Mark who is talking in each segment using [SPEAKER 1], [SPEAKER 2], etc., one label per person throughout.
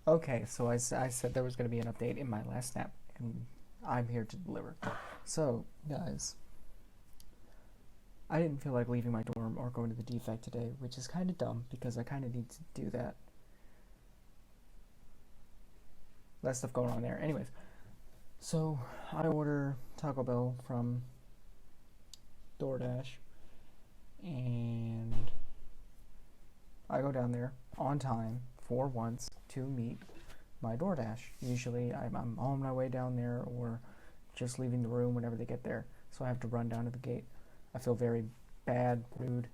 [SPEAKER 1] Okay, so I said there was going to be an update in my last snap, and I'm here to deliver. So, guys, I didn't feel like leaving my dorm or going to the defect today, which is kind of dumb because I kind of need to do that. Less stuff going on there. Anyways, so I order Taco Bell from DoorDash, and I go down there on time for once to meet my DoorDash. Usually I'm on my way down there or just leaving the room whenever they get there, so I have to run down to the gate. I feel very bad, rude.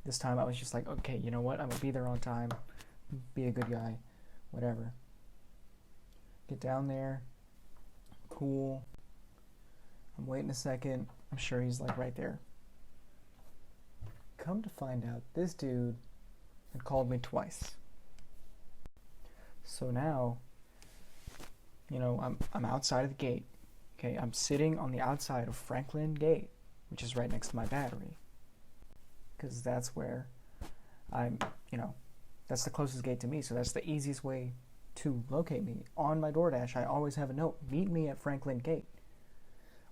[SPEAKER 1] This time I was just like, okay, you know what? I'm gonna be there on time, be a good guy, whatever. Get down there, cool. I'm waiting a second. I'm sure he's like right there. Come to find out, this dude had called me twice. So now, I'm outside of the gate. Okay, I'm sitting on the outside of Franklin Gate, which is right next to my battery, because that's where I'm. That's the closest gate to me. So that's the easiest way to locate me. On my DoorDash, I always have a note: meet me at Franklin Gate.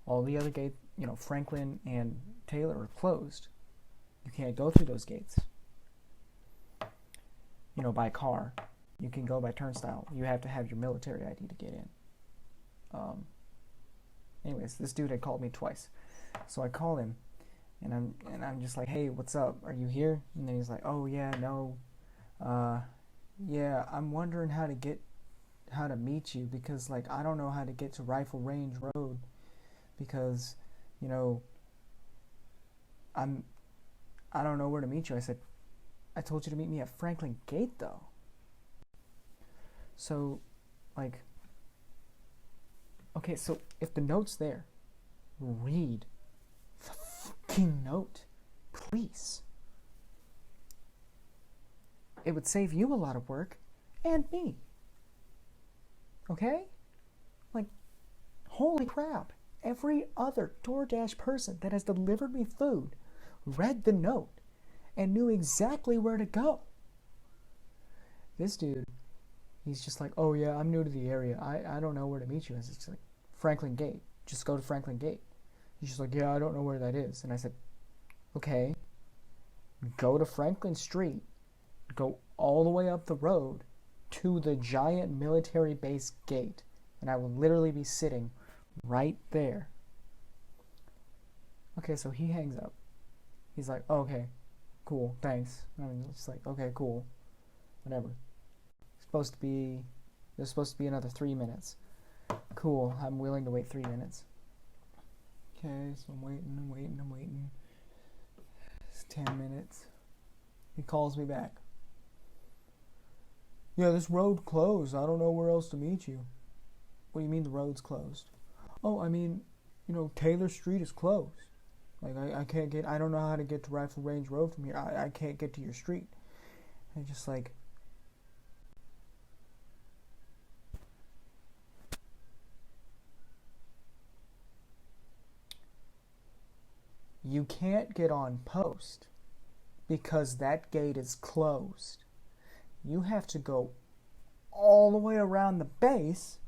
[SPEAKER 1] All the other gates, Franklin and Taylor, are closed. You can't go through those gates. By car. You can go by turnstile. You have to have your military ID to get in. Anyways, this dude had called me twice, so I call him, and I'm just like, hey, what's up? Are you here? And then he's like, oh yeah, no, yeah, I'm wondering how to meet you because like I don't know how to get to Rifle Range Road because I don't know where to meet you. I said, I told you to meet me at Franklin Gate though. So, like, okay, so if the note's there, read the fucking note, please. It would save you a lot of work, and me. Okay? Like, holy crap. Every other DoorDash person that has delivered me food read the note and knew exactly where to go. This dude, he's just like, oh yeah, I'm new to the area. I don't know where to meet you. It's just like, Franklin Gate. Just go to Franklin Gate. He's just like, yeah, I don't know where that is. And I said, okay, go to Franklin Street, go all the way up the road to the giant military base gate, and I will literally be sitting right there. Okay, so he hangs up. He's like, oh, okay, cool, thanks. I'm just like, okay, cool, whatever. There's supposed to be another 3 minutes. Cool, I'm willing to wait 3 minutes. Okay, so I'm waiting. It's 10 minutes. He calls me back. Yeah, this road closed. I don't know where else to meet you. What do you mean the road's closed? Oh, I mean, Taylor Street is closed. Like, I don't know how to get to Rifle Range Road from here. I can't get to your street. And just like, you can't get on post because that gate is closed. You have to go all the way around the base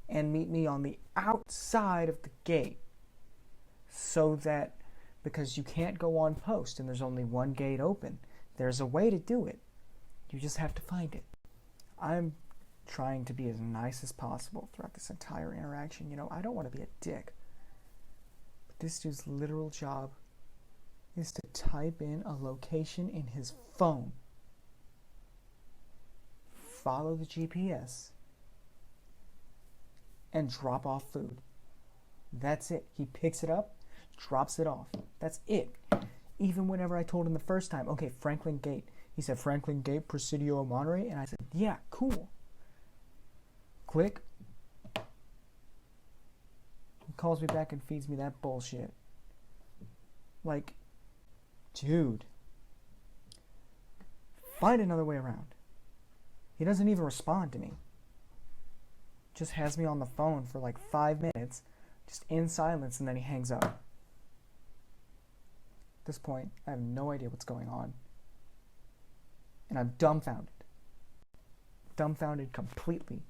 [SPEAKER 1] and meet me on the outside of the gate, so that, because you can't go on post and there's only one gate open, there's a way to do it. You just have to find it. I'm trying to be as nice as possible throughout this entire interaction. I don't want to be a dick. But this dude's literal job is to type in a location in his phone, follow the GPS, and drop off food. That's it. He picks it up, drops it off. That's it. Even whenever I told him the first time, okay, Franklin Gate, he said Franklin Gate, Presidio, Monterey, and I said, yeah, cool. Click. He calls me back and feeds me that bullshit. Like, dude, find another way around. He doesn't even respond to me. Just has me on the phone for like 5 minutes, just in silence, and then he hangs up. At this point, I have no idea what's going on. And I'm dumbfounded. dumbfounded completely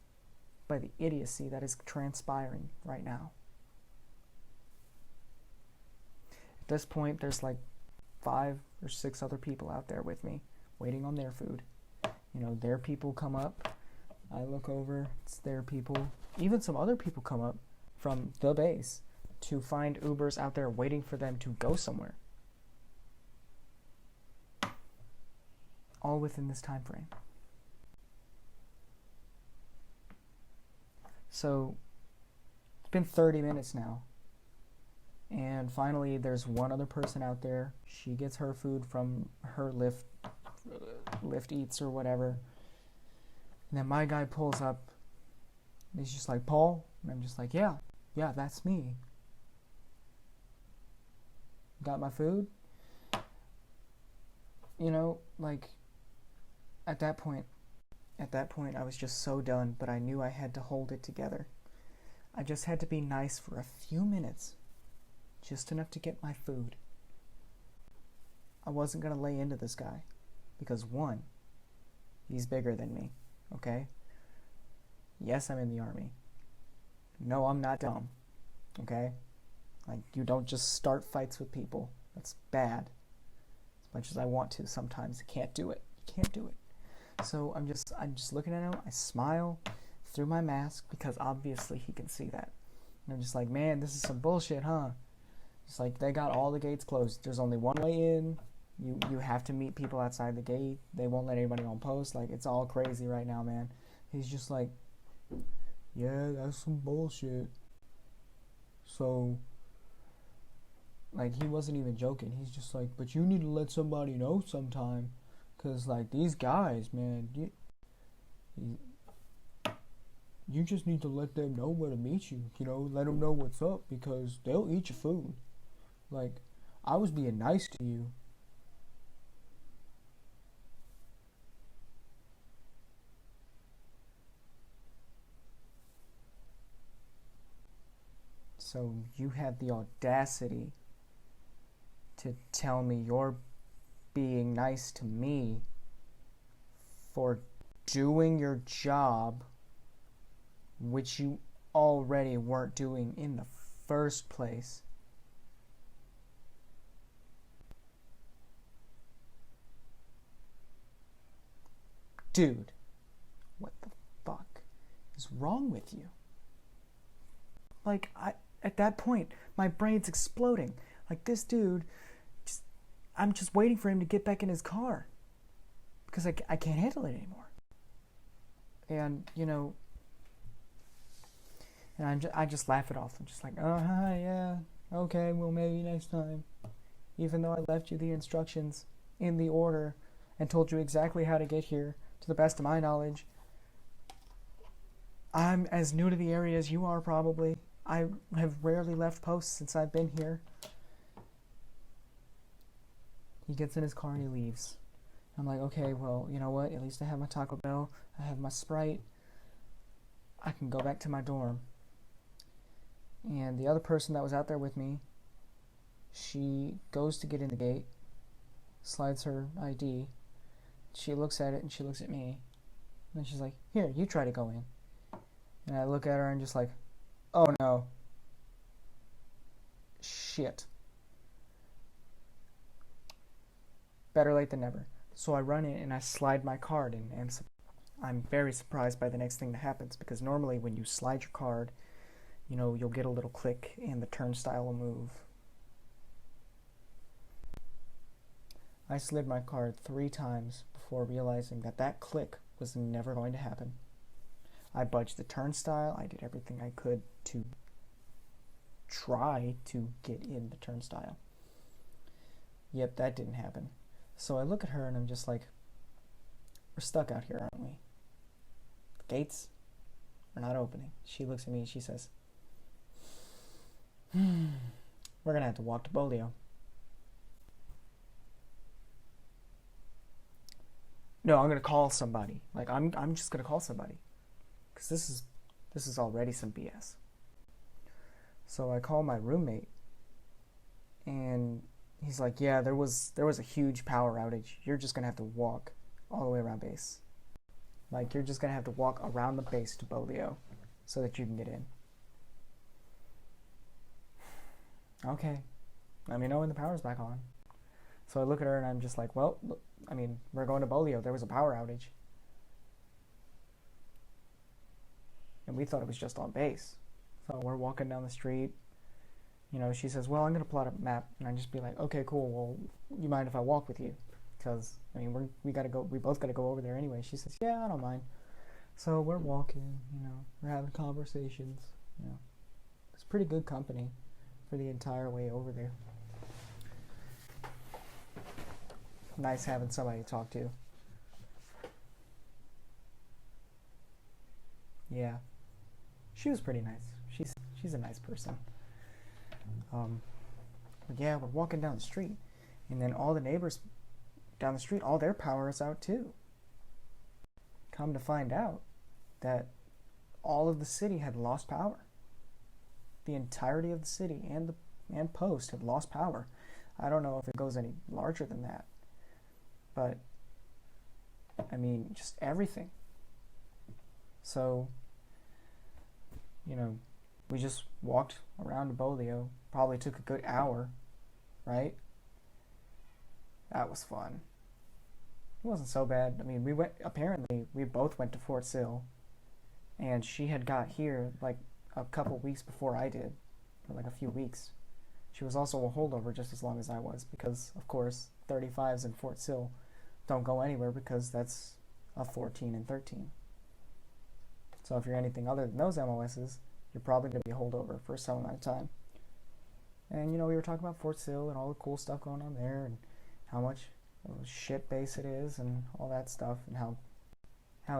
[SPEAKER 1] by the idiocy that is transpiring right now. At this point, there's like 5 or 6 other people out there with me, waiting on their food. You know, their people come up, I look over, it's their people. Even some other people come up from the base to find Ubers out there waiting for them to go somewhere. All within this time frame. So, it's been 30 minutes now. And finally, there's one other person out there. She gets her food from her Lyft Eats or whatever. And then my guy pulls up. And he's just like, Paul? And I'm just like, yeah, that's me. Got my food? You know, like, at that point, I was just so done, but I knew I had to hold it together. I just had to be nice for a few minutes. Just enough to get my food. I wasn't going to lay into this guy. Because 1, he's bigger than me. Okay? Yes, I'm in the army. No, I'm not dumb. Okay? Like, you don't just start fights with people. That's bad. As much as I want to sometimes, I can't do it. You can't do it. So I'm just looking at him. I smile through my mask because obviously he can see that. And I'm just like, man, this is some bullshit, huh? It's like they got all the gates closed. There's only one way in. You have to meet people outside the gate. They won't let anybody on post. Like, it's all crazy right now, man. He's just like, yeah, that's some bullshit. So, like, he wasn't even joking. He's just like, but you need to let somebody know sometime. Because, like, these guys, man, you just need to let them know where to meet you. You know, let them know what's up because they'll eat your food. Like, I was being nice to you. So you had the audacity to tell me you're being nice to me for doing your job, which you already weren't doing in the first place. Dude, what the fuck is wrong with you? Like, at that point, my brain's exploding. Like, this dude, I'm just waiting for him to get back in his car. Because I can't handle it anymore. And, you know, and I just laugh it off. I'm just like, yeah, okay, well, maybe next time. Even though I left you the instructions in the order and told you exactly how to get here, to the best of my knowledge. I'm as new to the area as you are, probably. I have rarely left posts since I've been here. He gets in his car and he leaves. I'm like, okay, well, you know what? At least I have my Taco Bell. I have my Sprite. I can go back to my dorm. And the other person that was out there with me, she goes to get in the gate, slides her ID. She looks at it and she looks at me. And then she's like, here, you try to go in. And I look at her and just like, oh no. Shit. Better late than never. So I run in and I slide my card in, and I'm very surprised by the next thing that happens, because normally when you slide your card, you know, you'll get a little click and the turnstile will move. I slid my card 3 times before realizing that that click was never going to happen. I budged the turnstile. I did everything I could to try to get in the turnstile. Yep, that didn't happen. So I look at her and I'm just like, we're stuck out here, aren't we? The gates are not opening. She looks at me and she says, we're gonna have to walk to Bolio. No, I'm gonna call somebody. Like, I'm just gonna call somebody, because this is already some BS. So I call my roommate, and he's like, yeah, there was a huge power outage. You're just gonna have to walk all the way around base. Like, you're just gonna have to walk around the base to Bolio so that you can get in. Okay. Let me know when the power's back on. So I look at her and I'm just like, well, look, I mean, we're going to Bolio. There was a power outage. And we thought it was just on base. So we're walking down the street. You know, she says, well, I'm going to plot a map. And I just be like, okay, cool. Well, you mind if I walk with you? Because, I mean, we both got to go over there anyway. She says, yeah, I don't mind. So we're walking, you know, we're having conversations, you know. It's pretty good company for the entire way over there. Nice having somebody to talk to. Yeah. She was pretty nice. She's a nice person. But yeah, we're walking down the street, and then all the neighbors down the street, all their power is out too. Come to find out that all of the city had lost power. The entirety of the city and Post had lost power. I don't know if it goes any larger than that, but I mean, just everything. So, you know, we just walked around to Bolio. Probably took a good hour, right? That was fun. It wasn't so bad. I mean, we both went to Fort Sill, and she had got here like a couple weeks before I did, or like a few weeks. She was also a holdover just as long as I was, because of course 35s in Fort Sill don't go anywhere because that's a 14 and 13. So if you're anything other than those MOSs, you're probably going to be a holdover for some amount of time. And, you know, we were talking about Fort Sill and all the cool stuff going on there, and how much of a shit base it is, and all that stuff, and how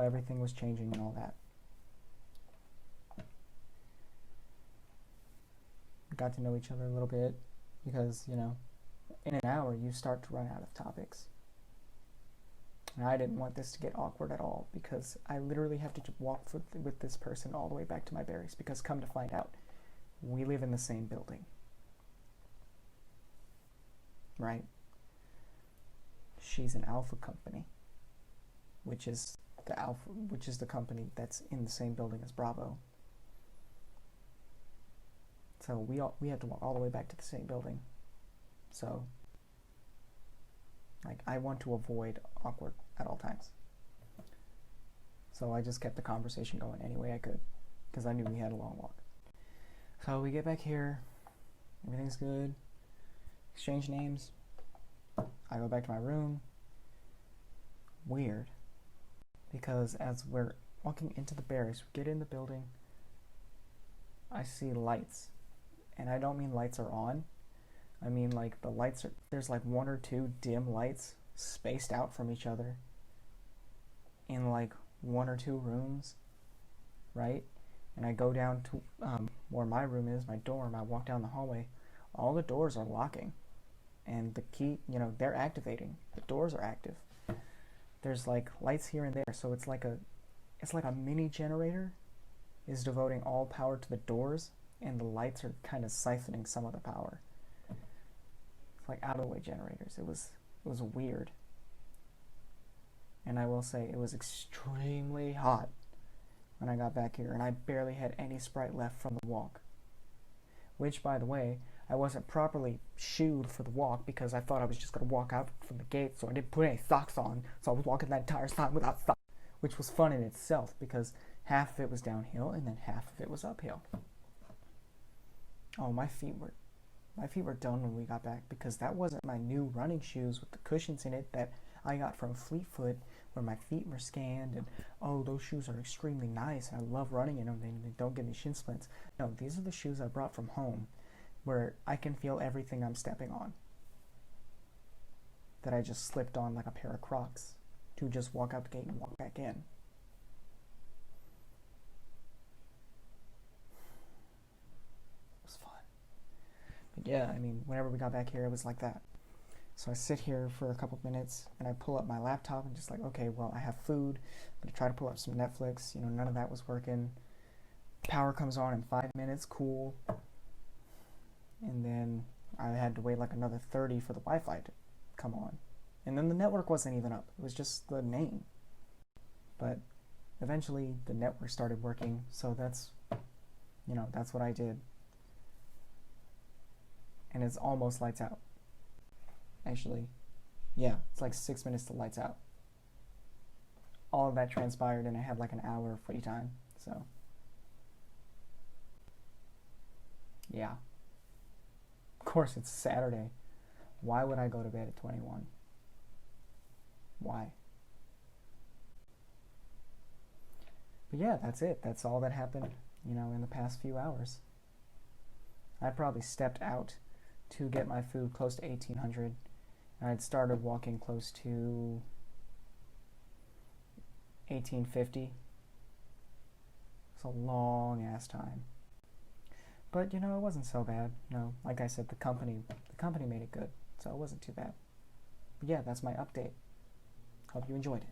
[SPEAKER 1] everything was changing and all that. We got to know each other a little bit, because, you know, in an hour you start to run out of topics. And I didn't want this to get awkward at all, because I literally have to walk with this person all the way back to my barracks, because come to find out, we live in the same building. Right? She's an Alpha company, which is the company that's in the same building as Bravo. So we had to walk all the way back to the same building. So, like, I want to avoid awkward at all times. So I just kept the conversation going any way I could, because I knew we had a long walk. So we get back here, everything's good, exchange names, I go back to my room. Weird, because as we're walking into the barracks, we get in the building, I see lights, and I don't mean lights are on, I mean like the lights are, there's like one or two dim lights spaced out from each other in like one or two rooms, right? And I go down to where my room is, my dorm, I walk down the hallway, all the doors are locking, and the key, you know, they're activating, the doors are active. There's like lights here and there, so it's like a mini generator is devoting all power to the doors, and the lights are kind of siphoning some of the power. It's like out of the way generators. It was weird. And I will say it was extremely hot when I got back here, and I barely had any Sprite left from the walk. Which, by the way, I wasn't properly shoed for the walk because I thought I was just going to walk out from the gate, so I didn't put any socks on, so I was walking that entire time without socks, which was fun in itself because half of it was downhill and then half of it was uphill. Oh, my feet were done when we got back, because that wasn't my new running shoes with the cushions in it that I got from Fleetfoot, where my feet were scanned, and oh, those shoes are extremely nice, and I love running in them, they don't give me shin splints. No, these are the shoes I brought from home, where I can feel everything I'm stepping on, that I just slipped on like a pair of Crocs to just walk out the gate and walk back in. But yeah, I mean, whenever we got back here, it was like that. So I sit here for a couple minutes, and I pull up my laptop and just like, okay, well, I have food. I'm going to try to pull up some Netflix. You know, none of that was working. Power comes on in 5 minutes, cool. And then I had to wait like another 30 for the Wi-Fi to come on. And then the network wasn't even up. It was just the name. But eventually the network started working, so that's what I did. And it's almost lights out. Actually, yeah, it's like 6 minutes to lights out. All of that transpired and I had like an hour of free time, so yeah. Of course, it's Saturday. Why would I go to bed at 21? Why? But yeah, that's it. That's all that happened, in the past few hours. I probably stepped out to get my food close to 1800, and I'd started walking close to 1850. It's a long ass time. But it wasn't so bad. Like I said, the company made it good, so it wasn't too bad. But yeah, that's my update. Hope you enjoyed it.